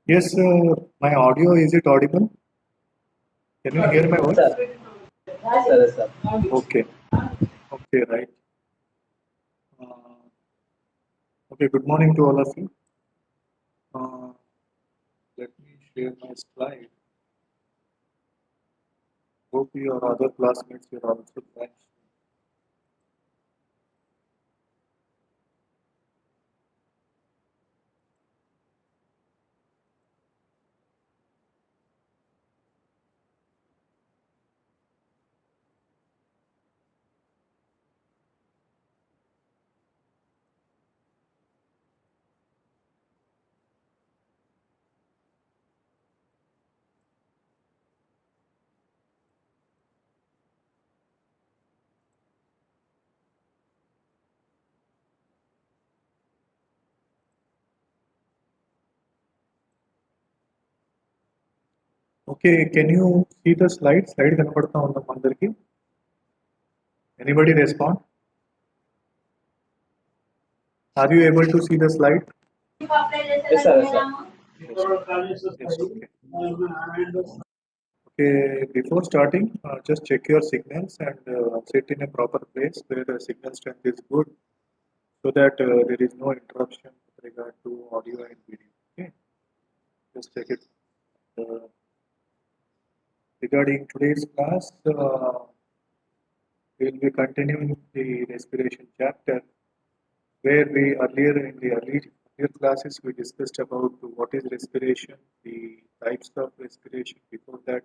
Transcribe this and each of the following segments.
Yes, my audio, is it audible? Can you hear my Yes, voice? sir. Yes, sir. Yes, sir. Okay, okay, right. Uh, okay, good morning to all of you. Uh, Let me share my slide. Hope your other classmates will also join. Okay, can you see the slide? Slide కనపడతా ఉందా అందరికి? Anybody respond? Are you able to see the slide? Yes, sir. Yes, sir. Yes. Yes, okay. Okay, before starting, just check your signals and sit in a proper place where the signal strength is good so that there is no interruption with regard to audio and video. Okay, just check it. Uh, Regarding today's class, we will be continuing the respiration chapter where we earlier classes we discussed about what is respiration, the types of respiration. Before that,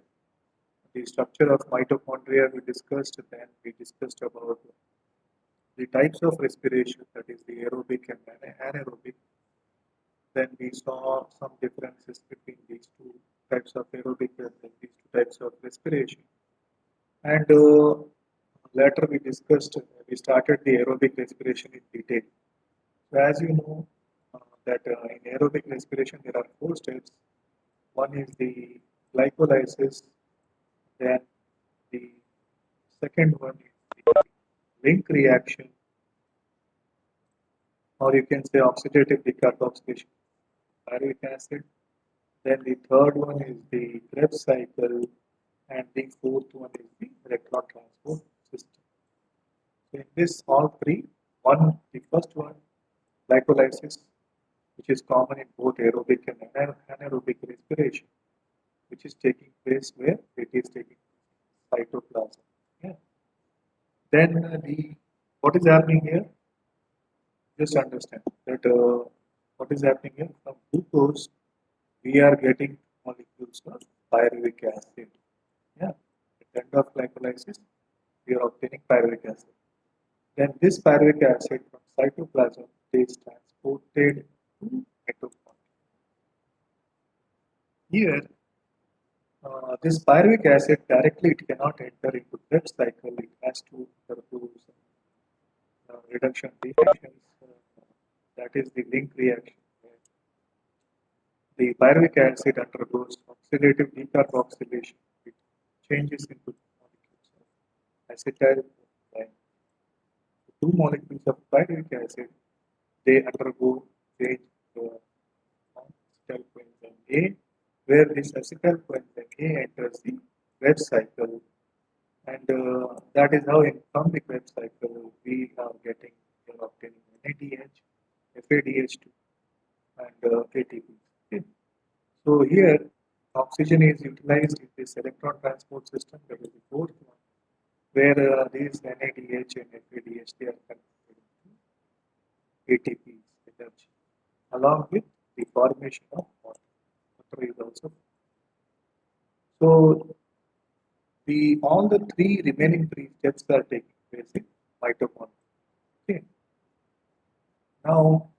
the structure of mitochondria we discussed. Then we discussed about the types of respiration, that is the aerobic and anaerobic. Then we saw some differences between these two types of aerobic and then these two types of respiration. And later we started the aerobic respiration in detail. So as you know, that in aerobic respiration there are four steps. One is the glycolysis, then the second one is the link reaction, or you can say oxidative decarboxylation, pyruvic acid. Then the third one is the Krebs cycle, and the fourth one is the electron transport system. So in this, all three, the first one, glycolysis, which is common in both aerobic and anaerobic respiration, which is taking place where it is taking cytoplasm. Yeah. Then the what is happening here? Just understand that what is happening here from glucose, we are getting molecules of pyruvic acid. Yeah. At the end of glycolysis, we are obtaining pyruvic acid. Then this pyruvic acid from cytoplasm is transported to mitochondria. Here, this pyruvic acid directly it cannot enter into Krebs cycle. It has to undergo some reduction reactions. That is the link reaction. The pyruvic acid undergoes oxidative decarboxylation. It changes into molecules of acetyl. Two molecules of pyruvic acid they undergo change acetyl coenzyme A, where this acetyl coenzyme A enters the Krebs cycle, and that is how from the Krebs cycle we are obtaining NADH, FADH2, and ATP. Okay. So here, oxygen is utilized in this electron transport system, that is the fourth one, where these NADH and FADH they are converted into ATP energy, along with the formation of water. Water is also so the all the three remaining three steps are taking place in mitochondria. Okay. Now,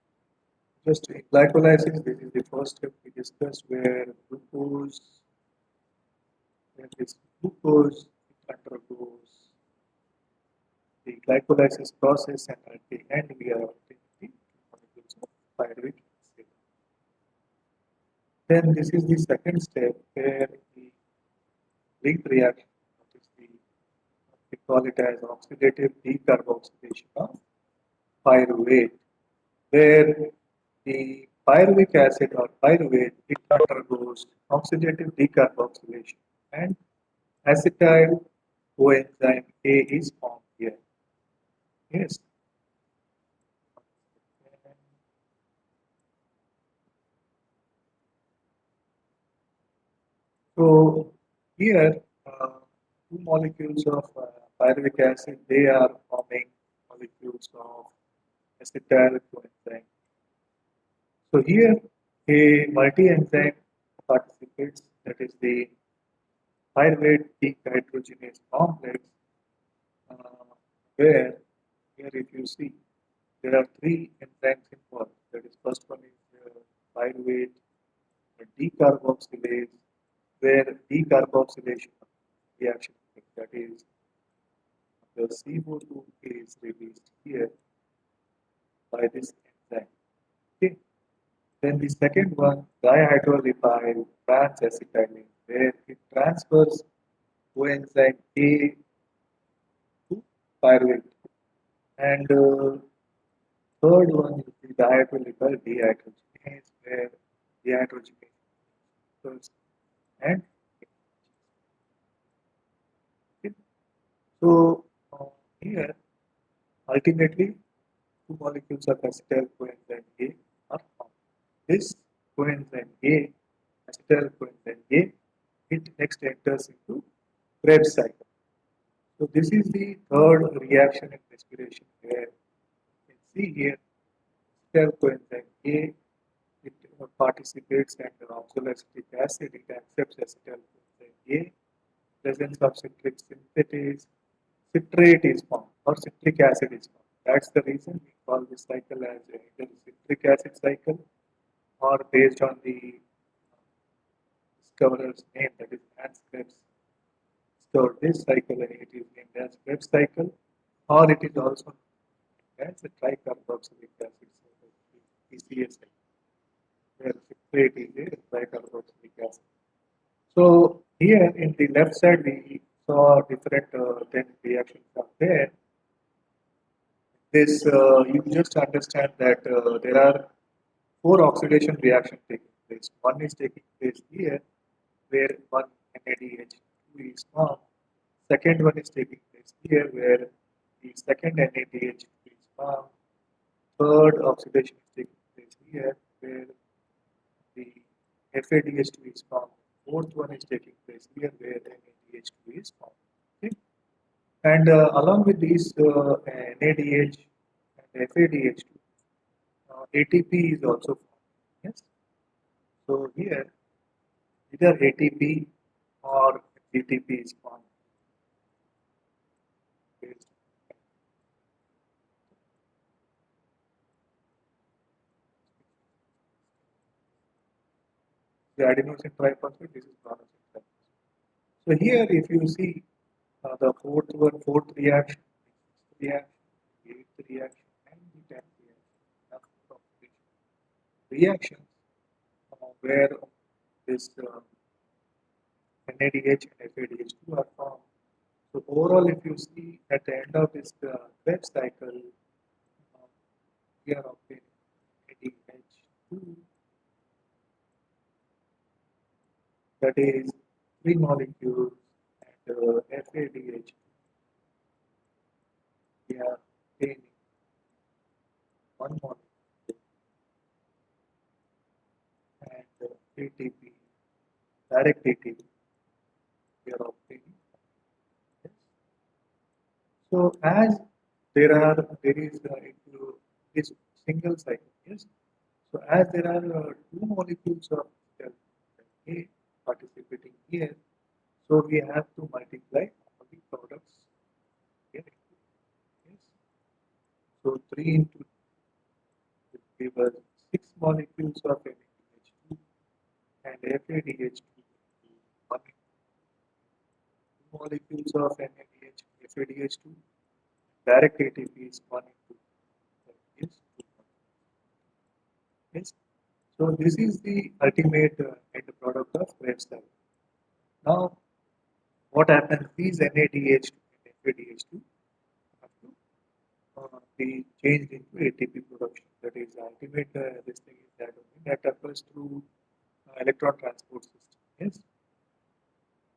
just in glycolysis, this is the first step we discussed where this glucose it undergoes the glycolysis process, and at the end we are obtaining the molecules of pyruvic acid. Then this is the second step where the link reaction, that is the we call it as oxidative decarboxylation of pyruvate, where the pyruvic acid or pyruvate, it undergoes oxidative decarboxylation and acetyl coenzyme A is formed here. Yes. So here, two molecules of pyruvic acid, they are forming molecules of acetyl coenzyme. So here, a multi-enzyme participates, that is the pyruvate dehydrogenase complex, uh, where here if you see, there are three enzymes involved. That is, first one is pyruvate decarboxylase, where decarboxylation reaction, that is, the CO2 is released here by this enzyme. Okay. Then the second one, dihydrolipyl transacetylase, where it transfers coenzyme A to pyruvate. And third one is the dihydrolipyl dehydrogenase, where dehydrogenase occurs. And okay. So here, ultimately, two molecules of acetyl coenzyme A are formed. This coenzyme A, acetyl coenzyme A, it next enters into Krebs cycle. So this is the third reaction in respiration, where you can see here acetyl coenzyme A, it participates, and oxaloacetic acid, it accepts acetyl coenzyme A, presence of citric synthetase, citrate is formed or citric acid is formed. That's the reason we call this cycle as either citric acid cycle or based on the discoverer's name, that is Hans Krebs. So this cycle it is named as Krebs cycle, or it is also known as the tricarboxylic acid cycle, TCA cycle, where citrate is a tricarboxylic acid. So here in the left side we saw different 10 reactions are there. This you just understand that there are four oxidation reactions taking place. One is taking place here, where one NADH2 is formed. Second one is taking place here, where the second NADH2 is formed. Third oxidation is taking place here, where the FADH2 is formed. Fourth one is taking place here, where NADH2 is formed. Okay? And along with these NADH and FADH2, ATP is also formed. Yes. So here, either ATP or GTP is formed. Based the adenosine triphosphate, this is guanosine triphosphate. So here, if you see the fourth reaction, sixth reaction, eighth reaction, and the 10th reaction, after reactions where this NADH and FADH2 are formed. So overall, if you see at the end of this Krebs cycle, we are obtaining NADH2, that is three molecules, and FADH2, we are obtaining one molecule, and ATP, direct ATP, we are obtaining. Yes. So as there is into this single cycle, yes. So as there are two molecules of cell A participating here, so we have to multiply all the products here. Yes. So 3 into will give us 6 molecules of NADH2 and FADH2 1 molecules of NADH and FADH2. Direct ATP is 1 into is 2. Yes. So this is the ultimate end product of Krebs cycle. Now, what happens? These NADH2 and FADH2 have to be changed into ATP production. That is, ultimate this thing is that only that occurs through electron transport system. Yes.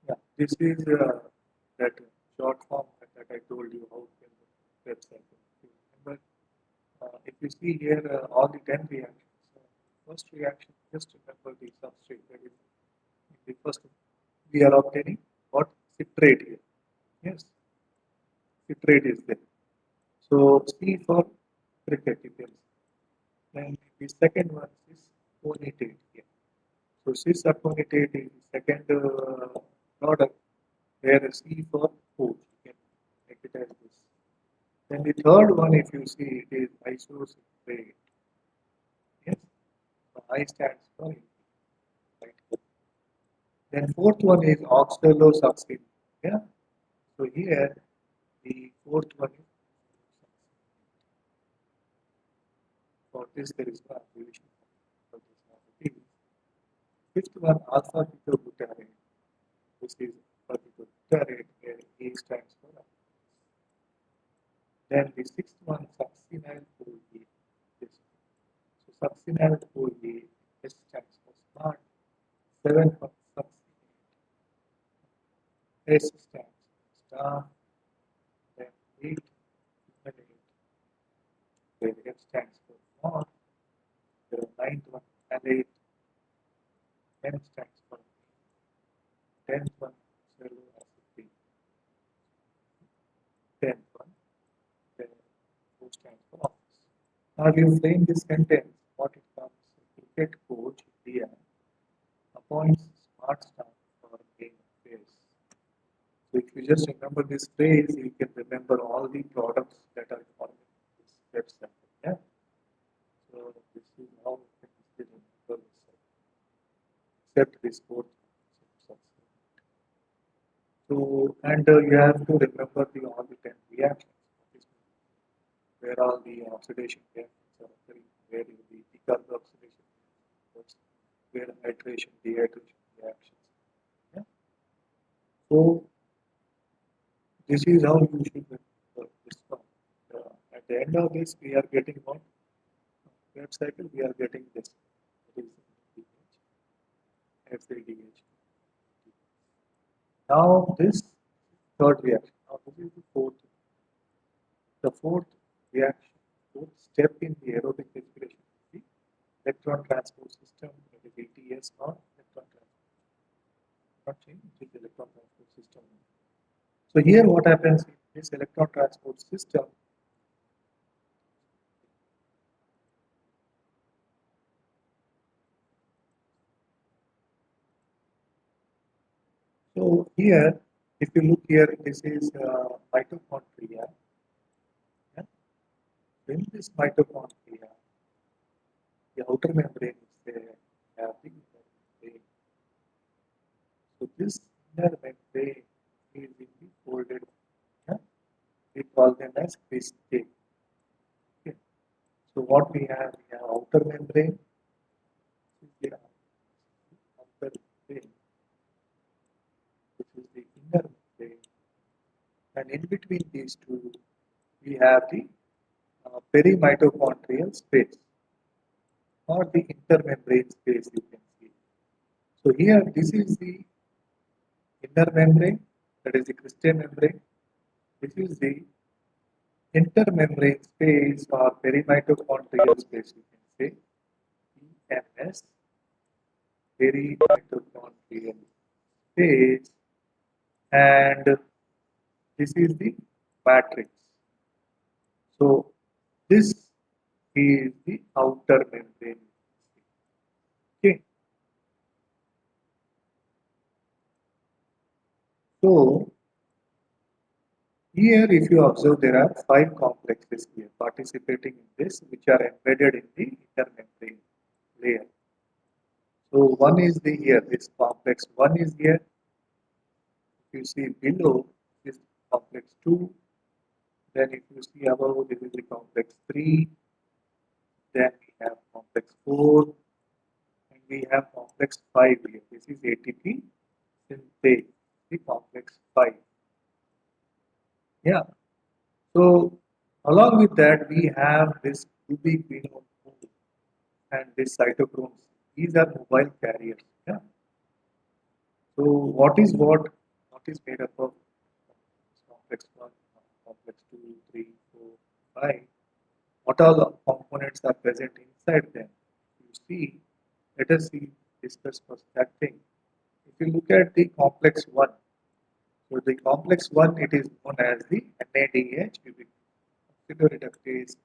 Yeah. This is that short form that I told you how in the website. Remember, if you see here all the 10 reactions, first reaction, just remember the substrate. That is, in the first, we are obtaining what citrate here. Yes, citrate is there. So C for cricket, you can see. Then the second one is aconitate here. So cis aconitate is the second product where C for coach. You can make it as this. Then the third one, if you see, it is isocitrate. Yes, so I stands for it, right. Then fourth one is oxalosuccinate. Yeah. So here the fourth one is for this there is no abbreviation for this molecule. Fifth one alpha ketobutyrate. This is alpha ketobutyrate where A stands for alpha. Then the sixth one succinyl CoA. This. So succinyl CoA, S stands for smart. Seventh one succinate. S stands for star. Then eight humanate. Where F stands for not. The ninth one malate. N stands for 10th one celluloacid. 10th one, then O stands for office. Now you frame this sentence, what it comes, cricket coach India appoints smart staff for game affairs. So if you just remember this phrase, you can remember all the products that are forming this website. Yeah. So this is how you can easily remember this, except this fourth one. So, and you have to remember the all the 10 reactions, where all the oxidation reactions are occurring, where the decarboxylation reactions, where hydration, dehydration reactions. Yeah. So, this is how you should remember this one. At the end of this, we are getting what? Web cycle, we are getting this. That is FADH. Now, this third reaction. Now, this is the fourth. The fourth reaction, fourth step in the aerobic respiration is the electron transport system, that is ETS, not electron transport. Not change, it is electron transport system. So here what happens in this electron transport system, so here, if you look here, this is mitochondria. Yeah? In this mitochondria, the outer membrane is there, have the inner membrane. So this inner membrane is in the folded. Yeah? We call them as cristae. Okay. So what we have outer membrane. This is the outer membrane. This is the inner membrane. And in between these two, we have the perimitochondrial space or the intermembrane space, you can see. So here, this is the inner membrane, that is the cristae membrane. This is the intermembrane space or perimitochondrial space, you can say, EMS, perimitochondrial space, and this is the matrix. So this is the outer membrane. Okay. So here, if you observe, there are 5 complexes here participating in this, which are embedded in the inner membrane layer. So one is the here, this complex 1 is here. If you see below, this complex 2. Then if you see above, this is the complex 3. Then we have complex 4. And we have complex 5 here. This is ATP synthase, the complex 5. Yeah. So Along with that, we have this ubiquinone and this cytochromes. These are mobile carriers. Yeah. So what is made up of complex one, complex two, three, four, five? What all the components are present inside them? You see, let us discuss first that thing. If you look at the complex one, so the complex one, it is known as the NADH oxidoreductase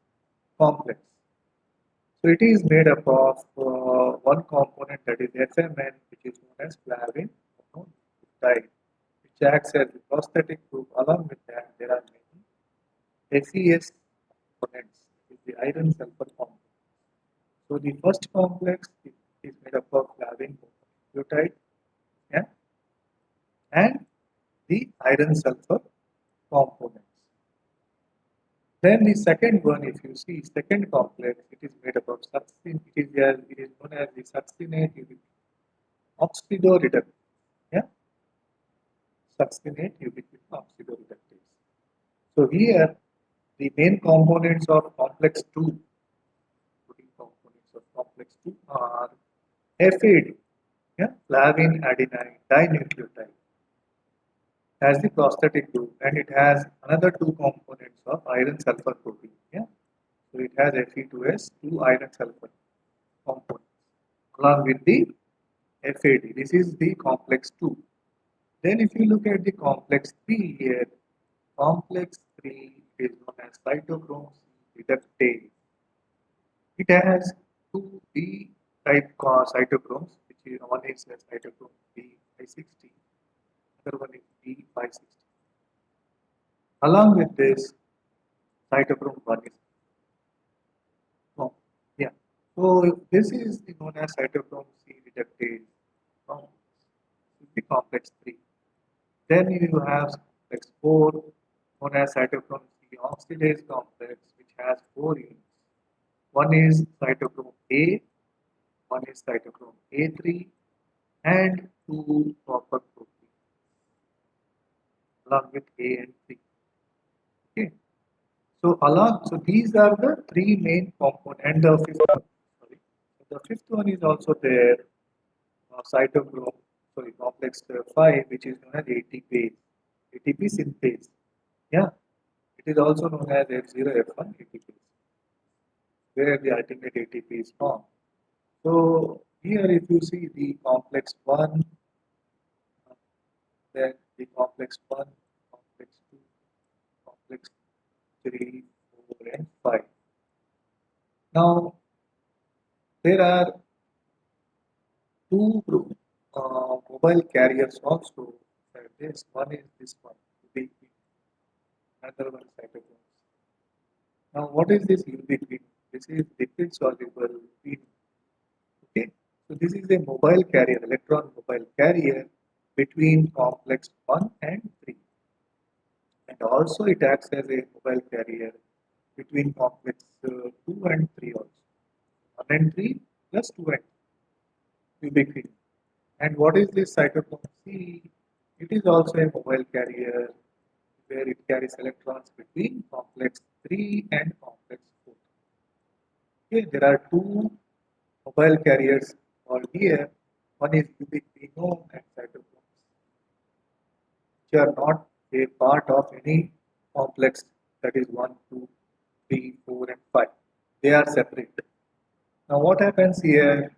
complex. So it is made up of one component that is FMN, which is known as flavin mononucleotide, which acts as the prosthetic group. Along with that, there are many FES components, which is the iron sulfur complex. So the first complex is made up of flavin mononucleotide, yeah, and the iron sulfur components. Then the second one, if you see, second complex, it is made up of succin. It is known as the succinate oxidoreductase. Yeah, succinate ubiquitin oxidoreductase. So here, the main components of complex two, protein components of complex two are FAD, yeah, flavin adenine dinucleotide, has the prosthetic group, and it has another two components of iron sulfur protein. Yeah, so it has Fe2S, two iron sulfur components, along with the FAD. This is the complex 2. Then if you look at the complex 3 here, complex 3 is known as cytochrome C reductase. It has two B type cytochromes, which is one is a cytochrome B560, other one is B560. Along with this, cytochrome 1 is oh, yeah. So this is known as cytochrome C reductase complex. This is the complex 3. Then you have complex 4, known as cytochrome C oxidase complex, which has 4 units. One is cytochrome A, one is cytochrome A3, and two copper proteins along with A and 3. Okay. So these are the three main components. And the fifth one, sorry, the fifth one is also there, cytochrome, sorry, complex 5, which is known as ATP synthase. Yeah, it is also known as F0F1 ATPase, where the ultimate ATP is formed. So here, if you see the complex 1, then the complex 1, complex 2, complex 3, 4, and 5. Now, there are two mobile carriers also. This one is this one, ubiquin, another one cytochrome. Now, what is this ubiquin? This is liquid soluble in. Okay, so this is a mobile carrier, electron mobile carrier between complex 1 and 3. And also it acts as a mobile carrier between complex 2 and 3 also. 1 and 3 plus 2 and 3, ubiquin. And what is this cytochrome C? It is also a mobile carrier where it carries electrons between complex 3 and complex 4. Okay, there are two mobile carriers called here. One is ubiquinone and cytochrome, which are not a part of any complex that is 1, 2, 3, 4, and 5. They are separate. Now, what happens here?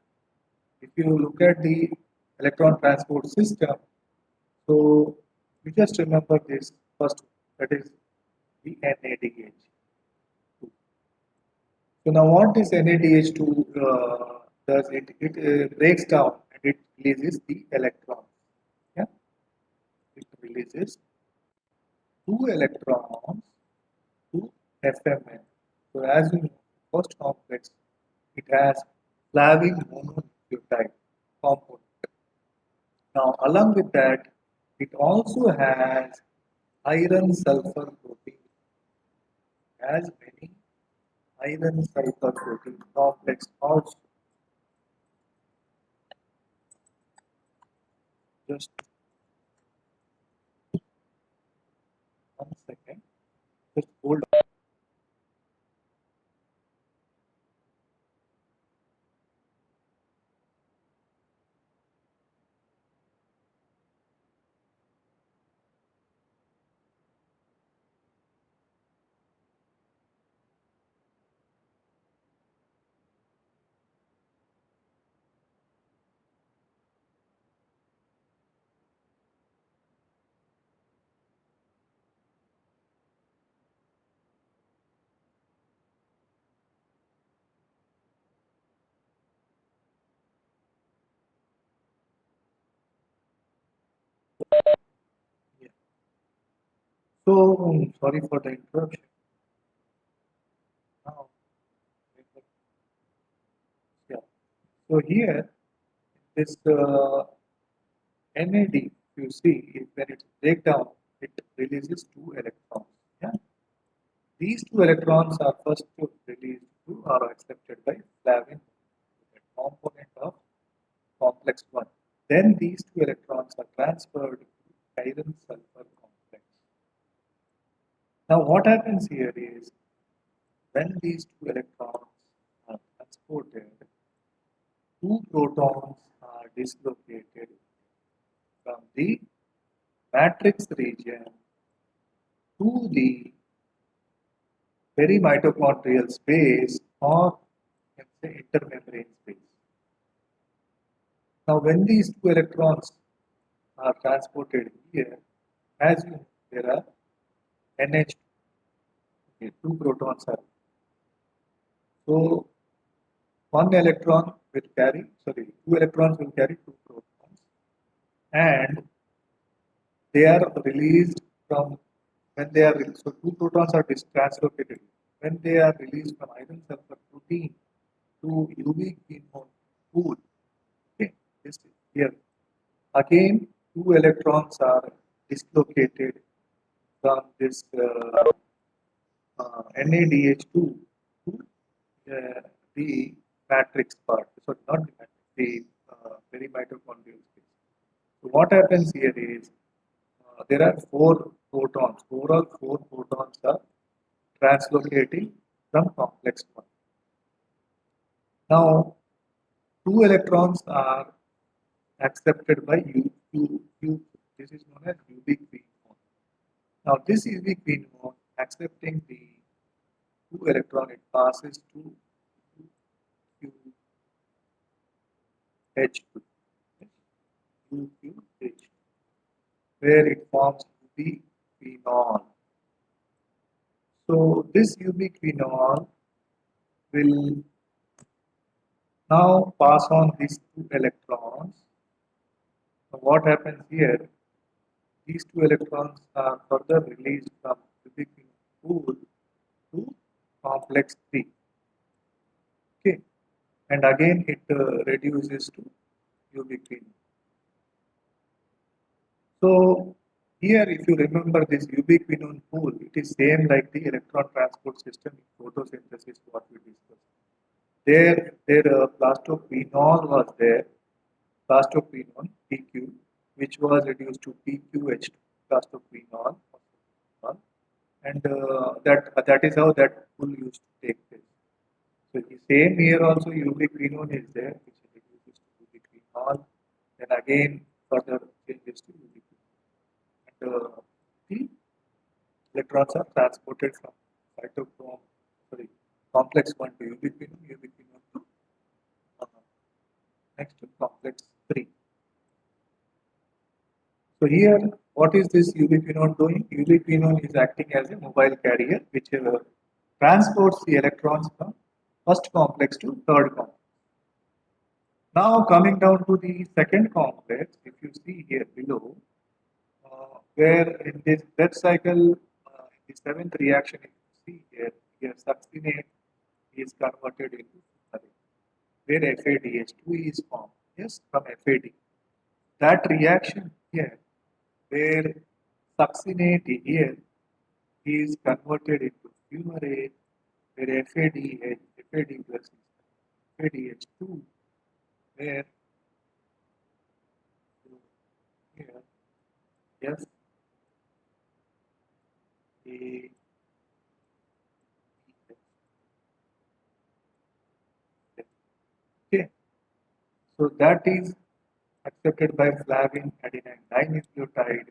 If you look at the electron transport system, so you just remember this first, that is the NADH2. So now what this NADH2 does, it breaks down and it releases the electrons. Yeah, it releases two electrons to FMN. So as you know, first complex, it has flavin mononucleotide component. Now along with that, it also has iron sulfur protein, as many iron sulfur protein complex also. Just one second. Just hold on. So, sorry for the interruption. Now, yeah. So here, this NAD, you see, when it's breakdown, it releases two electrons. Yeah. These two electrons are first released to or accepted by flavin, the component of complex 1. Then these two electrons are transferred to iron sulfur complex. Now, what happens here is when these two electrons are transported, two protons are dislocated from the matrix region to the perimitochondrial space or can say intermembrane space. Now, when these two electrons are transported here, as you know, there are NH, okay, two protons are. So, two electrons will carry two protons, and they are released from when they are so two protons are translocated when they are released from iron sulfur protein to UV quinone pool. Okay, this is here again two electrons are dislocated from this NADH2 to the matrix part. So not the matrix, the very mitochondrial space. So what happens here is there are four protons. Overall, four protons are translocating from complex one. Now, two electrons are accepted by U. This is known as UV quinone. Now, this UV quinone accepting the two electron, it passes to UQH2, UQH2, where it forms UV quinone. So, this UV quinone will now pass on these two electrons. So what happens here? These two electrons are further released from ubiquinone pool to complex 3. Okay, and again it reduces to ubiquinone. So here, if you remember this ubiquinone pool, it is same like the electron transport system in photosynthesis what we discussed. Their plastoquinol was there, plastoquinone PQ, which was reduced to PQH2, plastoquinol, and that is how that pull used to take place. So the same here also ubiquinone is there, which reduces to ubiquinol, then again further changes to ubiquinone, and the electrons are transported from cytochrome, sorry, complex 1 to ubiquinone, ubiquinone to uh, next to complex 3. So here, what is this ubiquinone doing? Ubiquinone is acting as a mobile carrier which transports the electrons from first complex to third complex. Now coming down to the second complex, if you see here below, where in this Krebs cycle, in the seventh reaction, if you see here succinate is converted into fumarate, where FADH2 is formed. Yes, from FAD. That reaction here, where succinate here is converted into fumarate, where FAD plus FADH2, where here F A okay. So that is accepted by flavin adenine dinucleotide.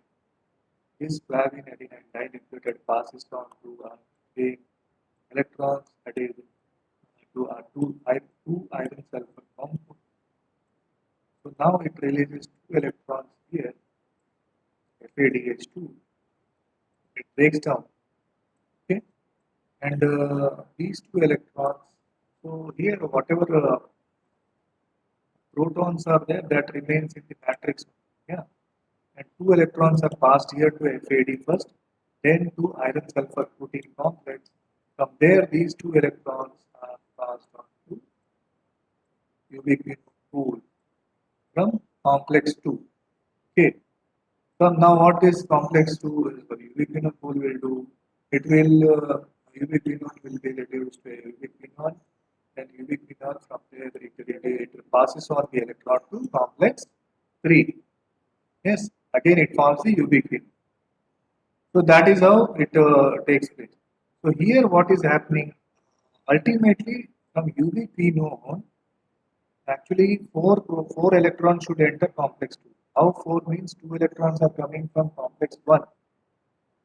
This flavin adenine dinucleotide passes on to the electrons that is to two iron sulfur compound. So now it releases two electrons here, FADH2. It breaks down. Okay, and these two electrons. So here, whatever protons are there, that remains in the matrix. Yeah, and two electrons are passed here to FAD first. then to iron sulfur protein complex. From there, these two electrons are passed on to ubiquinone pool from complex 2. Okay. So now what this complex 2 is, the ubiquinone pool will do? It will, ubiquinone will be reduced to ubiquinone, then ubiquinone from there it passes on the electron to complex 3. Yes, again it forms the ubiquinone. So that is how it takes place. So here what is happening? Ultimately, from ubiquinone, actually four electrons should enter complex 2. How 4 means 2 electrons are coming from complex 1,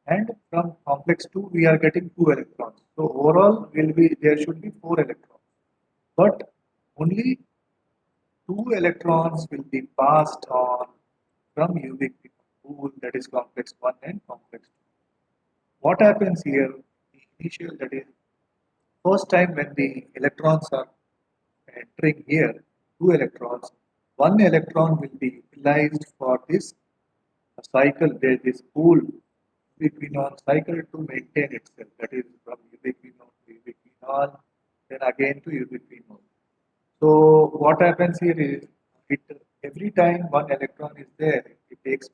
and from complex 2 we are getting 2 electrons. So overall will be there should be 4 electrons. But only 2 electrons will be passed on from ubiquinone pool, that is complex 1 and complex 2. What happens here? The initial, that is first time when the electrons are entering here, 2 electrons, 1 electron will be utilized for this cycle, where this pool ubiquinone cycle to maintain itself, that is from ubiquinone to ubiquinol, then again to ubiquinone. So what happens here is, it every time one electron is there, it takes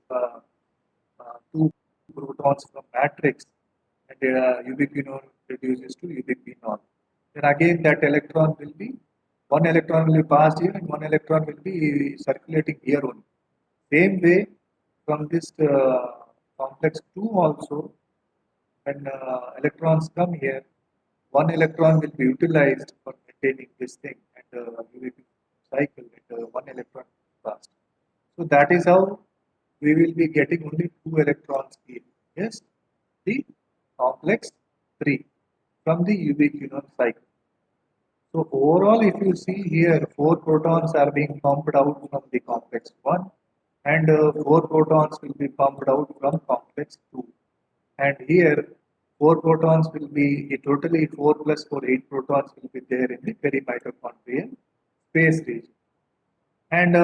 two protons from matrix, and ubiquinone reduces to ubiquinol. Then again that electron will be, one electron will be passed here and one electron will be circulating here only. Same way from this complex 2 also, when electrons come here, one electron will be utilized for maintaining this thing, and you will cycle, and one electron passed. So that is how we will be getting only 2 electrons here. Yes, the complex 3 from the ubiquinone cycle. So overall, if you see here, 4 protons are being pumped out from the complex 1, and 4 protons will be pumped out from complex 2. And here, 4 protons will be, totally 4 plus 4, 8 protons will be there in the perimitochondrial space region. And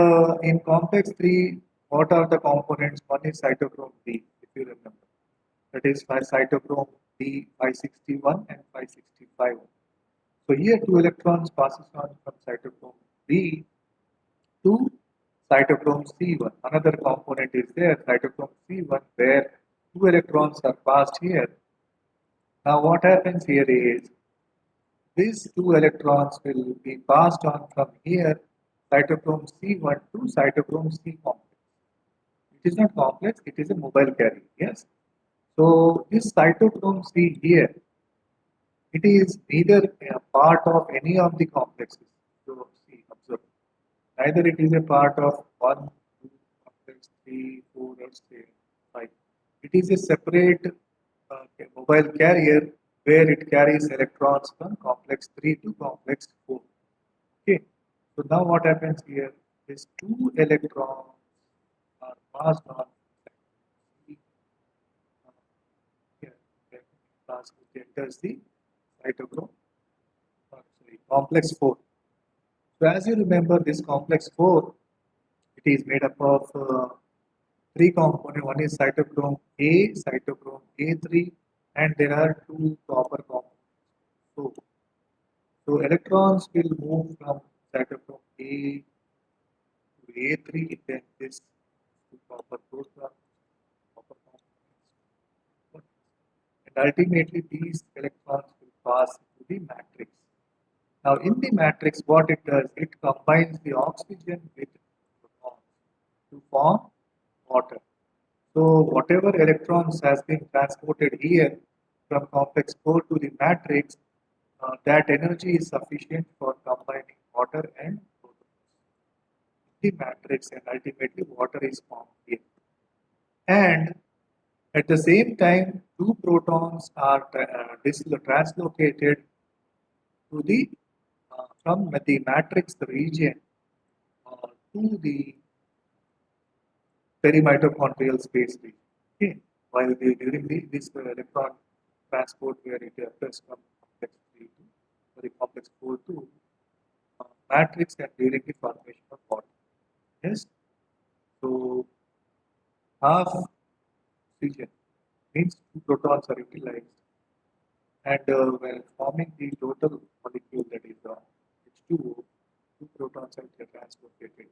in complex 3, what are the components? One is cytochrome D, if you remember. That is cytochrome D 561 and 565. So here 2 electrons passes on from cytochrome D to cytochrome C1. Another component is there, cytochrome C1, where 2 electrons are passed here. Now what happens here is, these 2 electrons will be passed on from here, cytochrome C1 to cytochrome C complex. It is not complex, it is a mobile carrier. Yes. So this cytochrome C here, it is neither a part of any of the complexes. So see, observe. Neither it is a part of 1, 2, complex 3, 4, or say 5. It is a separate mobile carrier where it carries electrons from complex 3 to complex 4. Okay. So now what happens here? These 2 electrons are passed on. Here, it enters the cytochrome, complex 4. So as you remember, this complex 4, it is made up of 3 components. One is cytochrome A, cytochrome A3, and there are 2 copper components. So electrons will move from cytochrome A to A3, then this to copper proton, copper components, and ultimately these electrons will pass to the matrix. Now in the matrix, what it does, it combines the oxygen with protons to form water. So whatever electrons has been transported here from complex 4 to the matrix, that energy is sufficient for combining water and protons in the matrix, and ultimately water is formed here. And at the same time, 2 protons are translocated to the from the matrix region to the perimitochondrial space region. Okay. While during this electron transport, where it occurs from complex 3 to complex 4 to matrix, and during the formation of water. Yes. So half oxygen means two protons are utilized, and when forming the total molecule, that is H2O, two protons are translocated.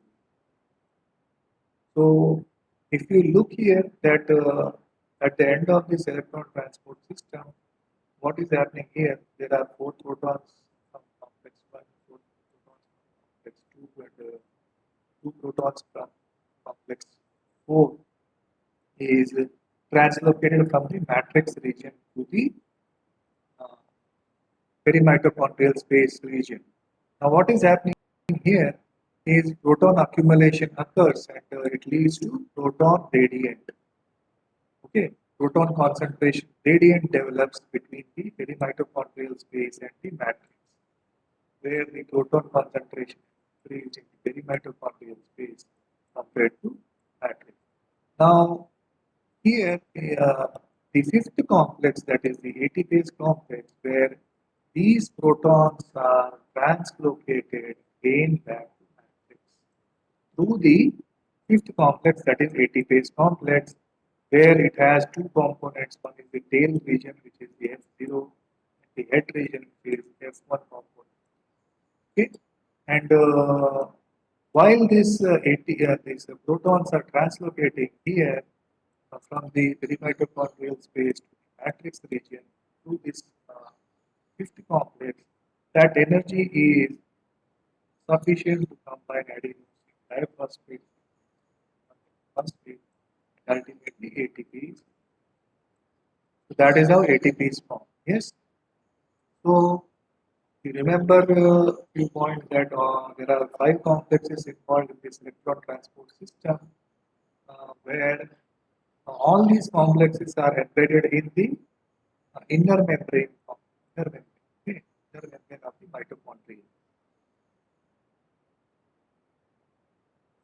So if you look here that at the end of this electron transport system, what is happening here? There are four protons from complex 1, four protons from complex 2, and two protons from complex 4 is translocated from the matrix region to the uh, perimitochondrial space region. Now, what is happening here is proton accumulation occurs, and it leads to proton gradient. Okay, proton concentration gradient develops between the perimitochondrial space and the matrix, where the proton concentration increases in the perimitochondrial space compared to matrix. Now, here the fifth complex, that is the ATPase complex, where these protons are translocated again back to matrix through the fifth complex, that is ATPase complex, where it has two components. One is the tail region, which is the F0, and the head region, which is F1 component. Okay, and while these protons are translocating here from the perimitochondrial space to the matrix region to this fifth complex, that energy is sufficient to combine adenosine diphosphate phosphate and ultimately ATP. So that is how ATP is formed. Yes. So you remember few points that there are five complexes involved in this electron transport system, where all these complexes are embedded in the inner membrane of okay, inner membrane of the mitochondria.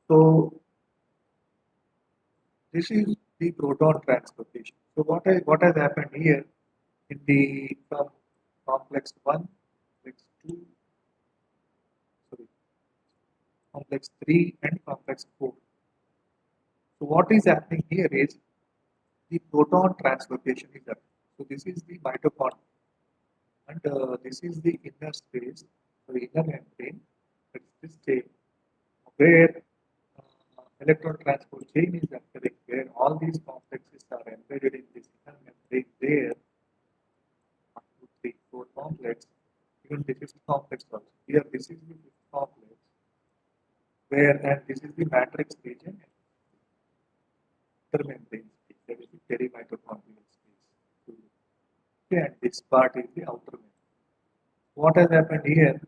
So this is the proton translocation. So what has happened here in the from complex 1, complex 2, sorry, complex 3 and complex 4. So what is happening here is the proton translocation is happening. So this is the mitochondria, and this is the inner space, the inner membrane, that is this state where electron transport chain is occurring, where all these complexes are embedded in this inner membrane. There, 1, 2, 3, 4 complex, even the fifth complex also. Here, this is the fifth complex, where and this is the matrix region, intermembrane space, that is the perimitochondrial space. Okay, and this part is the outer membrane. What has happened here?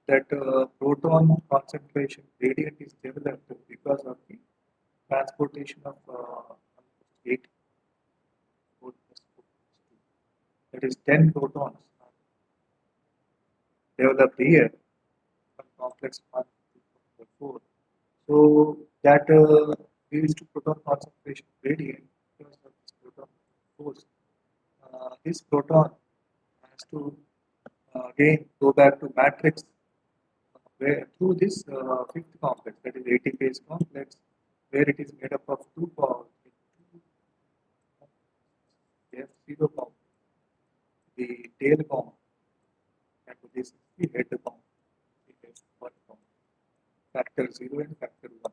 That proton concentration gradient is developed because of the transportation of almost 8 4 plus 4 plus 2. That is 10 protons developed here from complex 1 to complex 4. So that leads to proton concentration gradient because of this proton force. This proton has to again go back to matrix where through this fifth complex, that is ATPase complex, where it is made up of two bonds, F0 bond, the tail bond, and this is the head bond, the F1 bond, factor 0 and factor 1.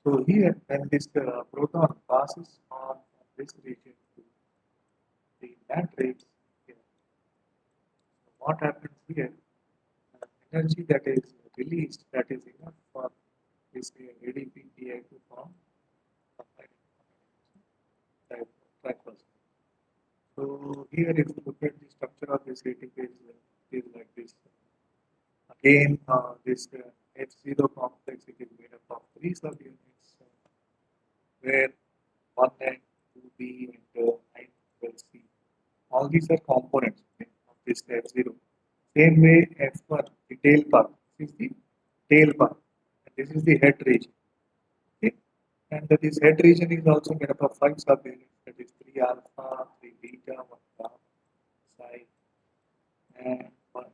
So here, when this proton passes on from this region to the matrix, here, so what happens here? Energy that is released, that is enough for this ADP-PI to form triphosphates. So here, if you look at the structure of this ATP, it is like this. Again, this H0 complex, it is made up of three subunits, where 1N, 2B, and 912C. All these are components, okay, of this F0. Same way, F1, the tail part. This is the tail part. And this is the head region. Okay? And this head region is also made up of five subunits, that is 3 alpha, 3 beta, 1 gamma, psi, and 1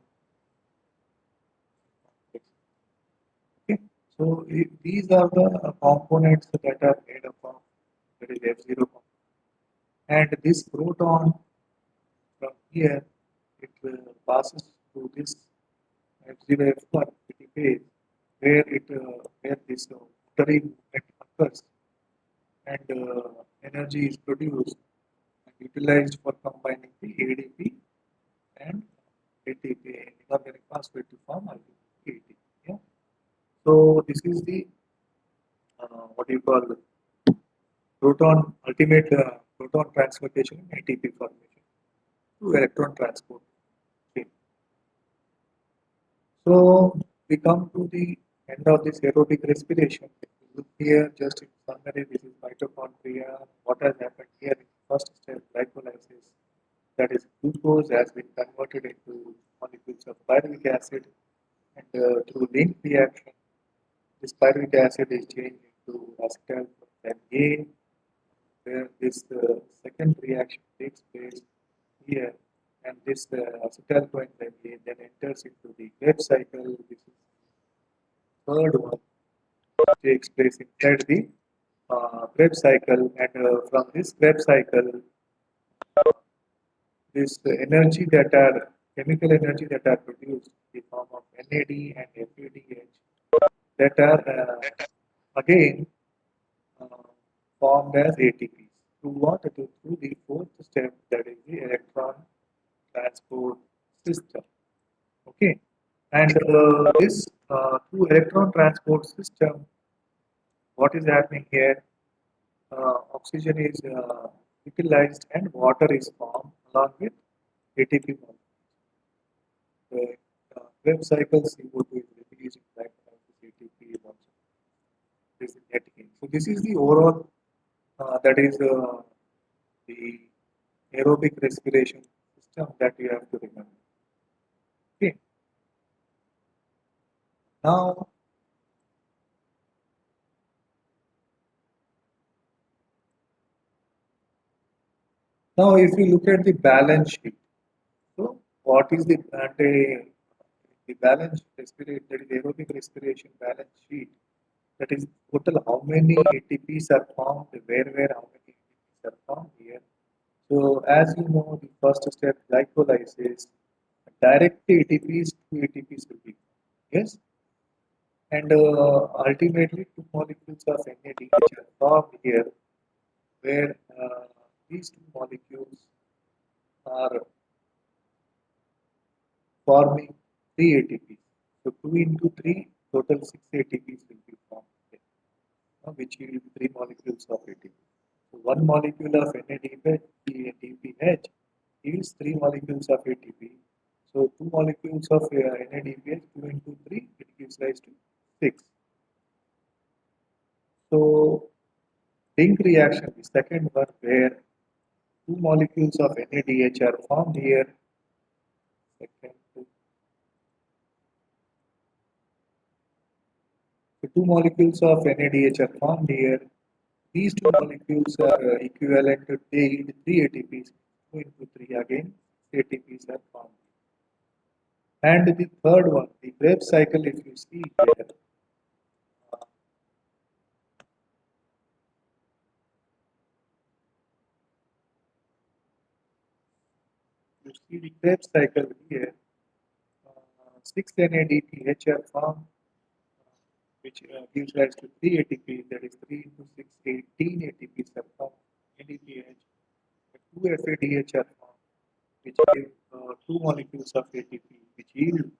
complex. Okay? So these are the components that are made up of, that is F0 component. And this proton from here, it passes through this F0 F1 phase where this rotary movement occurs and energy is produced and utilized for combining the ADP and ATP, inorganic phosphate to form ultimately ATP. Yeah. So this is the what do you call ultimate proton translocation in ATP formation to electron transport. Okay. So we come to the end of this aerobic respiration. If you look here, just in summary, this is mitochondria. What has happened here in the first step, glycolysis, that is glucose has been converted into molecules of pyruvic acid, and through link reaction, this pyruvic acid is changed into acetyl A, where this second reaction takes place here, and this acetyl coenzyme A then enters into the Krebs cycle. This is third one takes place inside the Krebs cycle, and from this Krebs cycle, this energy that are chemical energy that are produced in the form of NAD and FADH that are again uh, formed as ATPs through what? Through the fourth step, that is the electron transport system. Okay, and this through electron transport system, what is happening here? Oxygen is utilized and water is formed along with ATP molecule. The Krebs cycle CO2 is released back to ATP also is net gain. So this is the overall that is the aerobic respiration system that you have to remember. Okay. Now, if you look at the balance sheet, so what is the balance respiration, that is aerobic respiration balance sheet? That is total how many ATPs are formed, where how many ATPs are formed here. So as you know, the first step glycolysis, direct ATPs, two ATPs will be formed. Yes, and ultimately two molecules of NADH are formed here, where these two molecules are forming three ATPs. So 2 into 3, total 6 ATPs will be formed here, which yield 3 molecules of ATP. So 1 molecule of NADPH yields 3 molecules of ATP. So 2 molecules of NADPH, 2 into 3, it gives rise to 6. So link reaction, the second one, where 2 molecules of NADH are formed here. Second, so 2 molecules of NADH are formed here. These two molecules are equivalent to they yield 3 ATPs. 2 into 3 again, 6 ATPs are formed. And the third one, the Krebs cycle, if you see here, uh, you see the Krebs cycle here, 6 NADPH are formed, which gives rise to 3 ATP, that is 3 into 6, 18 ATPs are formed, NADPH, 2 FADH are formed, which give 2 molecules of ATP, which yield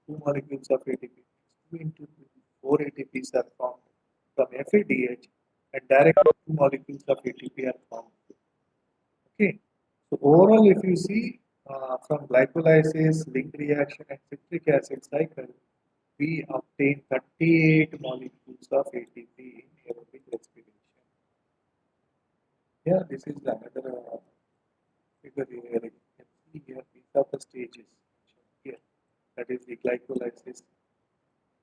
2 molecules of ATP. 2 into 2, 4 ATPs are formed from FADH, and directly 2 molecules of ATP are formed. Okay. So overall, if you see from glycolysis, link reaction, and citric acid cycle, we obtain 38 molecules of ATP in aerobic respiration. Yeah, this is another figure here. You can see here these are the stages here. That is the glycolysis,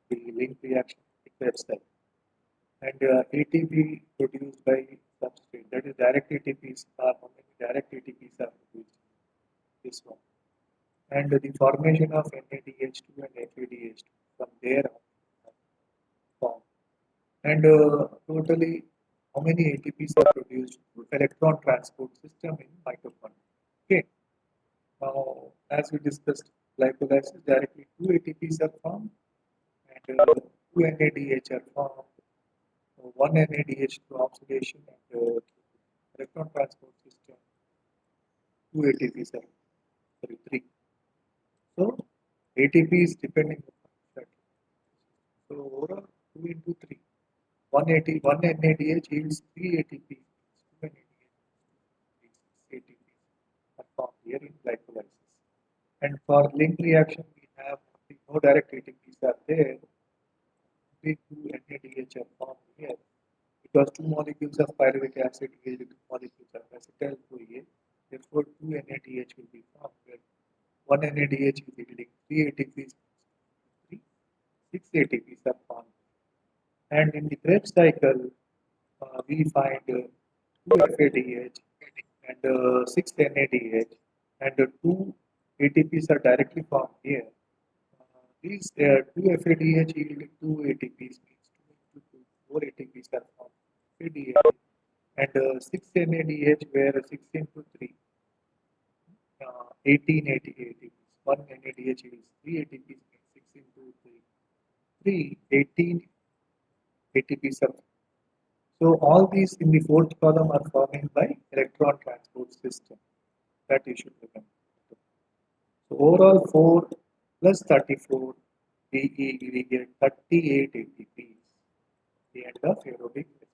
the link reaction, the Krebs cycle, and ATP produced by substrate. That is direct ATPs are how many direct ATPs are produced? This one. And the formation of NADH2 and FADH2 from there on form. And totally how many ATPs are produced through electron transport system in mitochondria. Okay. Now, as we discussed, glycolysis directly two ATPs are formed and two NADH are formed. One NADH through oxidation and electron transport system, two ATPs are sorry, three. So ATP is depending on that. So overall 2 into 3. 1 NADH yields 3 ATP. 2 NADH, 6 ATP are formed here in glycolysis. And for link reaction, we have no direct ATPs are there. Only 2 NADH are formed here because two molecules of pyruvic acid yield two molecules of acetyl CoA. Therefore, 2 NADH will be formed where 1 NADH is yielding 3 ATPs, 3, 6 ATPs are formed. And in the Krebs cycle, we find 2 FADH and 6 NADH and 2 ATPs are directly formed here. These 2 FADH yield 2 ATPs means 2 into 2, 4 ATPs are formed. FADH and 6 NADH where 6 into 3, 18 ATPs. 1 NADH is 3 ATPs means 6 into 3, 3, 18 ATPs are. So all these in the fourth column are forming by electron transport system. That you should remember. So overall 4 plus 34, we get 38 ATPs at the end of aerobic respiration.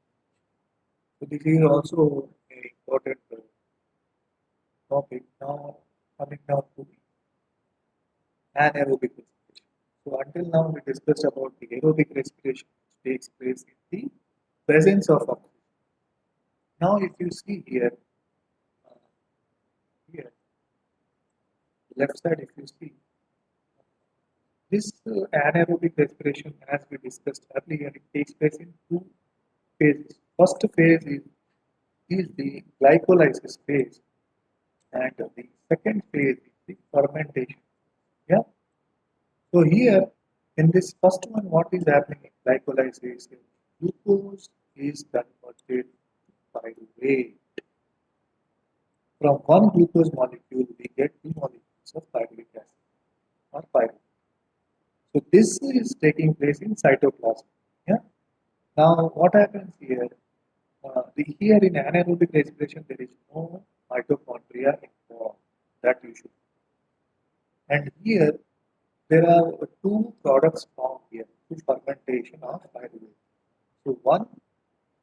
So this is also an important topic. Now coming down to the anaerobic respiration. So until now we discussed about the aerobic respiration which takes place in the presence of oxygen. Now if you see here, uh, here left side if you see, this anaerobic respiration as we discussed earlier, it takes place in two phases. First phase is the glycolysis phase and the second phase is the fermentation. Yeah. So here in this first one, what is happening in glycolysis? Glucose is converted to pyruvate. From one glucose molecule, we get two molecules of pyruvic acid or pyruvate. So this is taking place in cytoplasm. Yeah. Now what happens here? Here in anaerobic respiration, there is no mitochondria involved. That you should. And here there are two products formed here through fermentation of pyruvate. So one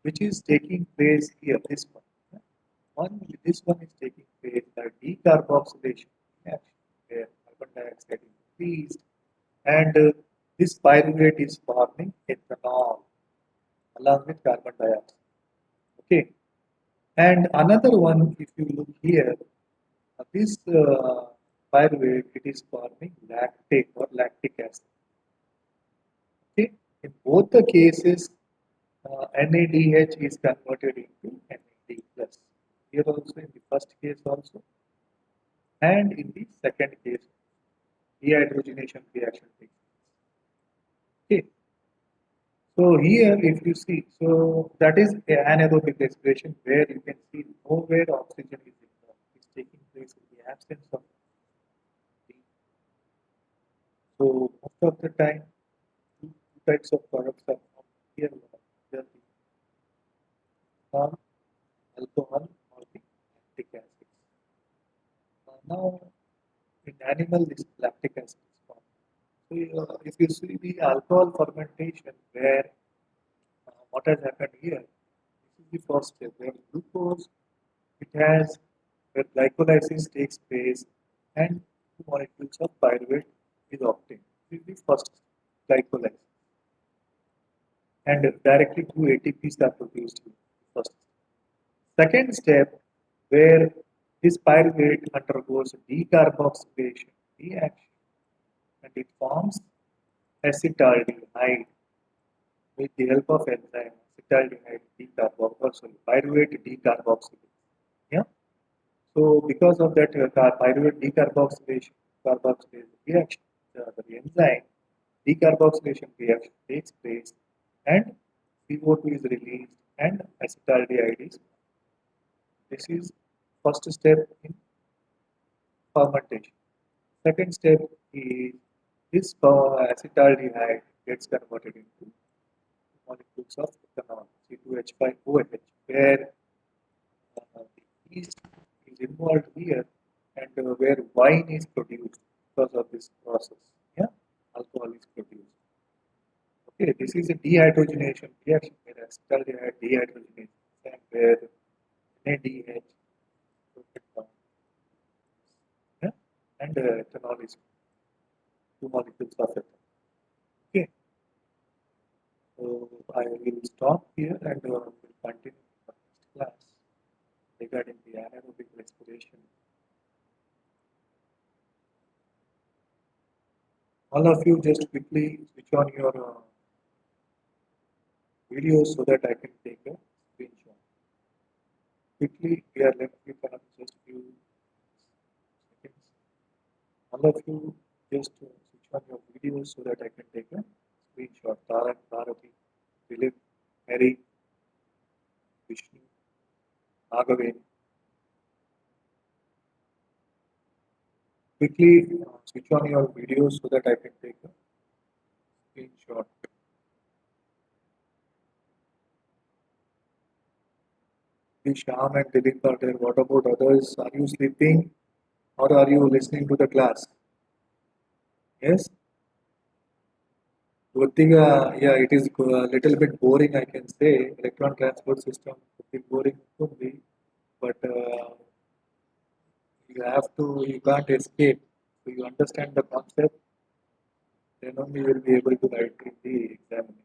which is taking place here, this one. Yeah. This one is taking place the decarboxylation reaction where carbon dioxide is increased and this pyruvate is forming ethanol along with carbon dioxide. Okay. And another one, if you look here, this pyruvate, it is forming lactate or lactic acid. Okay. In both the cases, NADH is converted into NAD plus. Here also in the first case also, and in the second case, dehydrogenation reaction takes place. Okay. So here, if you see, so that is anaerobic respiration where you can see nowhere oxygen is involved. It's taking place in the absence of oxygen. So most of the time, two types of products are found here. Either the ethanol, alcohol, or the lactic acid. Now, in animal, this lactic acid is formed. So, if you see the alcohol fermentation, where what has happened here, this is the first step where glucose it has where glycolysis takes place and two molecules of pyruvate is obtained. This is the first glycolysis, and directly two ATPs are produced here. First, second step where this pyruvate undergoes decarboxylation reaction and it forms acetaldehyde with the help of enzyme acetaldehyde decarboxylation, pyruvate decarboxylation. Yeah. So because of that pyruvate decarboxylation carboxylation reaction, the enzyme decarboxylation reaction takes place and CO2 is released and acetaldehyde. This is first step in fermentation. Second step is this acetaldehyde gets converted into molecules of ethanol, C2H5OH, where the yeast is involved here and where wine is produced because of this process. Yeah, alcohol is produced. Okay, this is a dehydrogenation reaction where acetaldehyde dehydrogenation and where NADH broken down. Yeah, and ethanol is two molecules of ethanol. Okay, so I will stop here and will continue in the next class regarding the anaerobic respiration. All of you just quickly switch on your video so that I can take a screenshot. Quickly, we are left with just few seconds. All of you just switch on your videos so that I can take a screenshot. Tarak, Bharati, Philip, Harry, Vishnu, Nagaven. Quickly switch on your videos so that I can take a screenshot. The Sham and Dilip are there. What about others? Are you sleeping or are you listening to the class? Yes? Gurtiga, yeah, it is a little bit boring, I can say. Electron transport system could be boring, could be, but you can't escape. So you understand the concept, then only you will be able to write in the examination.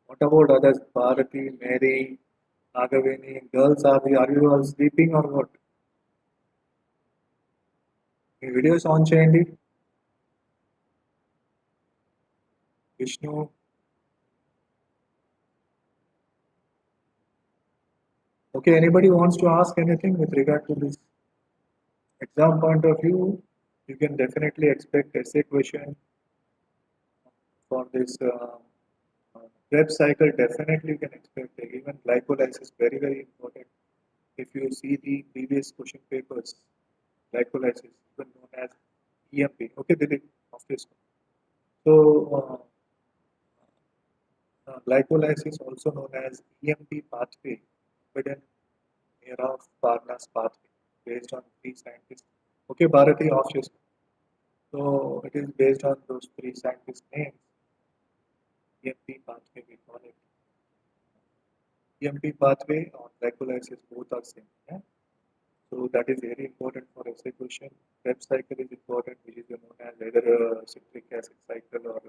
What about others? Bharati, Mary, Nagaveni, girls, are you all sleeping or what? Me videos on చేయండి Vishnu okay anybody wants to ask anything with regard to this exam point of view you can definitely expect essay question for this Krebs cycle definitely you can expect even glycolysis very important if you see the previous question papers glycolysis even known as EMP okay Dilip of this one. So glycolysis also known as EMP pathway hidden Nirav Parnas pathway based on three scientists. Okay, Bharati Offshore. So it is based on those three scientists' names. EMP pathway we call it. EMP pathway or glycolysis both are same. Yeah? So that is very important for essay question. Krebs cycle is important, which is known as either a citric acid cycle or